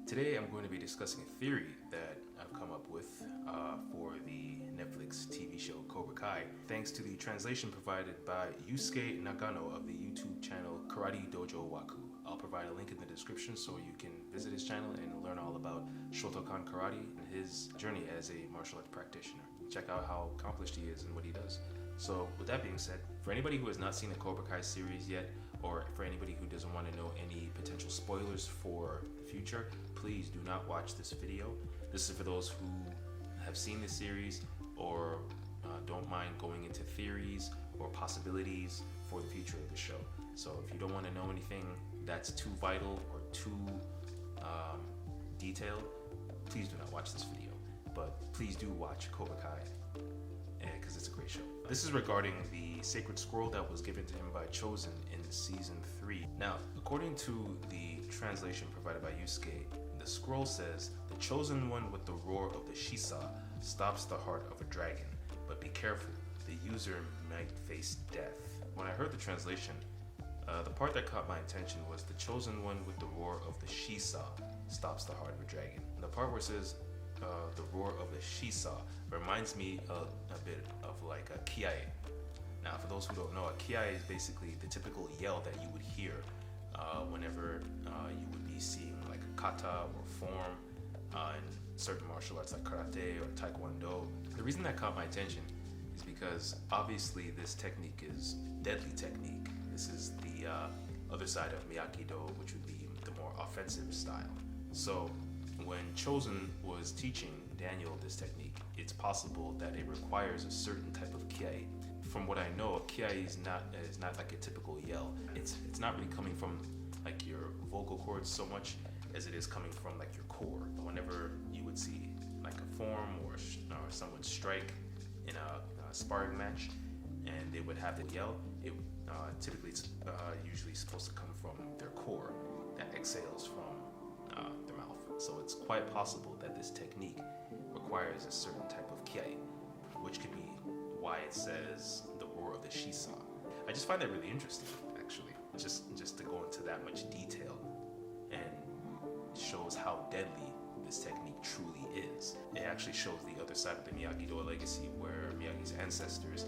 Today I'm going to be discussing a theory that I've come up with for the Netflix TV show Cobra Kai, thanks to the translation provided by Yusuke Nagano of the YouTube channel Karate Dojo Waku. I'll provide a link in the description so you can visit his channel and learn all about Shotokan Karate and his journey as a martial arts practitioner. Check out how accomplished he is and what he does. So with that being said, for anybody who has not seen the Cobra Kai series yet, or for anybody who doesn't want to know any potential spoilers for the future, please do not watch this video. This is for those who have seen the series or don't mind going into theories or possibilities for the future of the show. So if you don't want to know anything that's too vital or too detailed, please do not watch this video. But please do watch Cobra Kai, because it's a great show. This is regarding the sacred scroll that was given to him by Chosen in season 3. Now, according to the translation provided by Yusuke, the scroll says, "The chosen one with the roar of the Shisa stops the heart of a dragon, but be careful, the user might face death." When I heard the translation, the part that caught my attention was the chosen one with the roar of the Shisa stops the heart of a dragon. And the part where it says, the roar of the Shisa reminds me a bit of like a kiai. Now, for those who don't know, a kiai is basically the typical yell that you would hear whenever you would be seeing like a kata or form in certain martial arts like karate or taekwondo. The reason that caught my attention is because obviously this technique is deadly technique. This is the other side of Miyagi-Do, which would be the more offensive style. So when Chosen was teaching Daniel this technique, it's possible that it requires a certain type of kiai. From what I know, kiai is not like a typical yell. It's not really coming from like your vocal cords so much as it is coming from like your core. Whenever you would see like a form or someone strike in a sparring match, and they would have to yell, it typically it's usually supposed to come from their core that exhales from their mouth. So it's quite possible that this technique requires a certain type of kiai, which could be why it says the roar of the Shisa. I just find that really interesting, actually, just to go into that much detail, and shows how deadly this technique truly is. It actually shows the other side of the Miyagi-Do legacy, where Miyagi's ancestors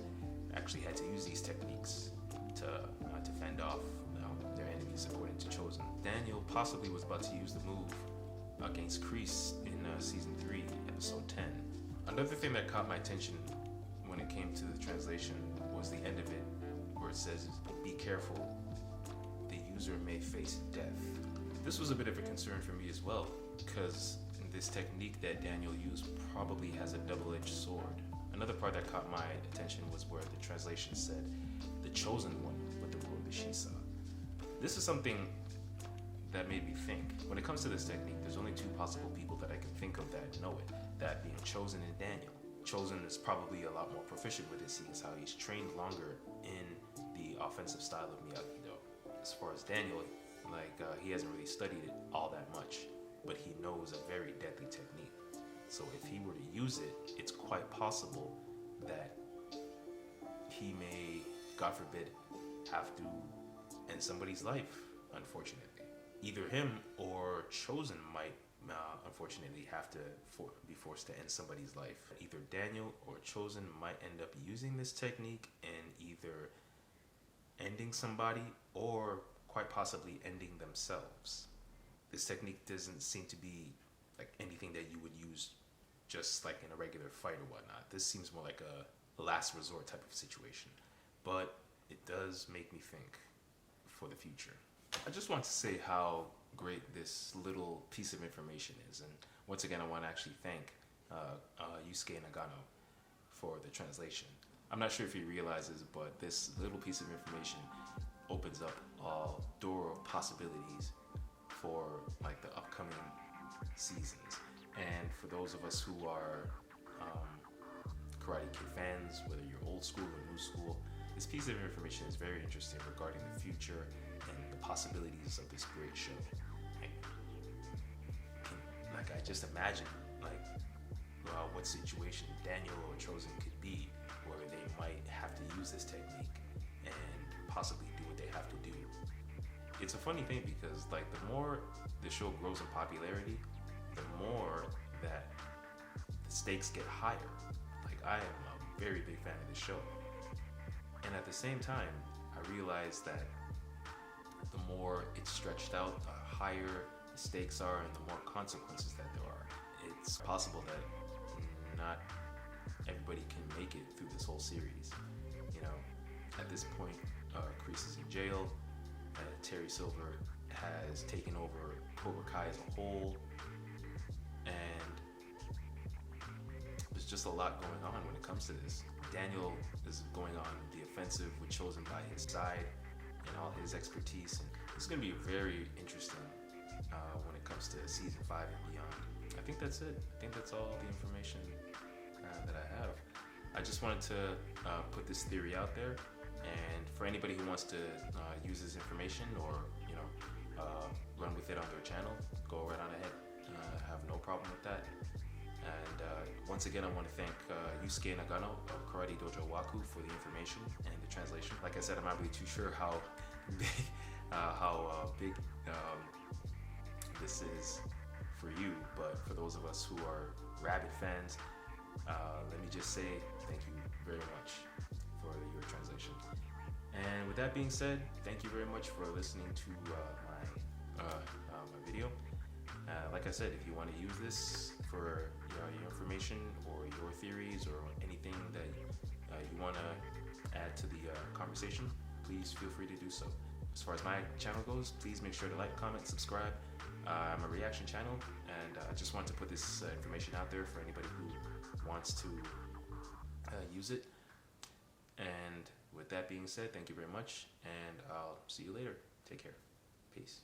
actually had to use these techniques to fend off their enemies, according to Chosen. Daniel possibly was about to use the move against Kreese in season 3, episode 10. Another thing that caught my attention when it came to the translation was the end of it, where it says, "Be careful, the user may face death." This was a bit of a concern for me as well, because this technique that Daniel used probably has a double-edged sword. Another part that caught my attention was where the translation said, "The chosen one with the roar of the Shisa." This is something that made me think. When it comes to this technique, there's only two possible people that I can think of that know it, that being Chosen and Daniel. Chosen is probably a lot more proficient with it, seeing as how he's trained longer in the offensive style of Miyagi-Do. As far as Daniel, he hasn't really studied it all that much, but he knows a very deadly technique. So if he were to use it, it's quite possible that he may, God forbid, have to end somebody's life, unfortunately. Either him or Chosen might unfortunately have to be forced to end somebody's life. Either Daniel or Chosen might end up using this technique and either ending somebody or quite possibly ending themselves. This technique doesn't seem to be like anything that you would use just like in a regular fight or whatnot. This seems more like a last resort type of situation, but it does make me think for the future. I just want to say how great this little piece of information is, and once again I want to actually thank Yusuke Nagano for the translation. I'm not sure if he realizes, but this little piece of information opens up a door of possibilities for like the upcoming seasons. And for those of us who are Karate Kid fans, whether you're old school or new school, this piece of information is very interesting regarding the future and the possibilities of this great show. Like I just imagine what situation Daniel or Chosen could be where they might have to use this technique and possibly do what they have to do. It's a funny thing because like the more the show grows in popularity, the more that the stakes get higher. Like, I am a very big fan of this show. And at the same time, I realized that the more it's stretched out, the higher the stakes are and the more consequences that there are. It's possible that not everybody can make it through this whole series. You know, at this point, Kreese is in jail. Terry Silver has taken over Cobra Kai as a whole, and there's just a lot going on when it comes to this. Daniel is going on the offensive with Chosen by his side and all his expertise, and it's going to be very interesting when it comes to season 5 and beyond. I think that's it. I think that's all the information that I have. I just wanted to put this theory out there, and for anybody who wants to use this information or run with it on their channel, go right on ahead. I have no problem with that. And once again, I want to thank Yusuke Nagano of Karate Dojo Waku for the information and the translation. Like I said, I'm not really too sure how big this is for you, but for those of us who are Rabbit fans, let me just say thank you very much for your translation. And with that being said, thank you very much for listening to my video. Like I said, if you want to use this for your information or your theories or anything that you want to add to the conversation, please feel free to do so. As far as my channel goes, please make sure to like, comment, subscribe. I'm a reaction channel, and I just want to put this information out there for anybody who wants to use it. And with that being said, thank you very much, and I'll see you later. Take care. Peace.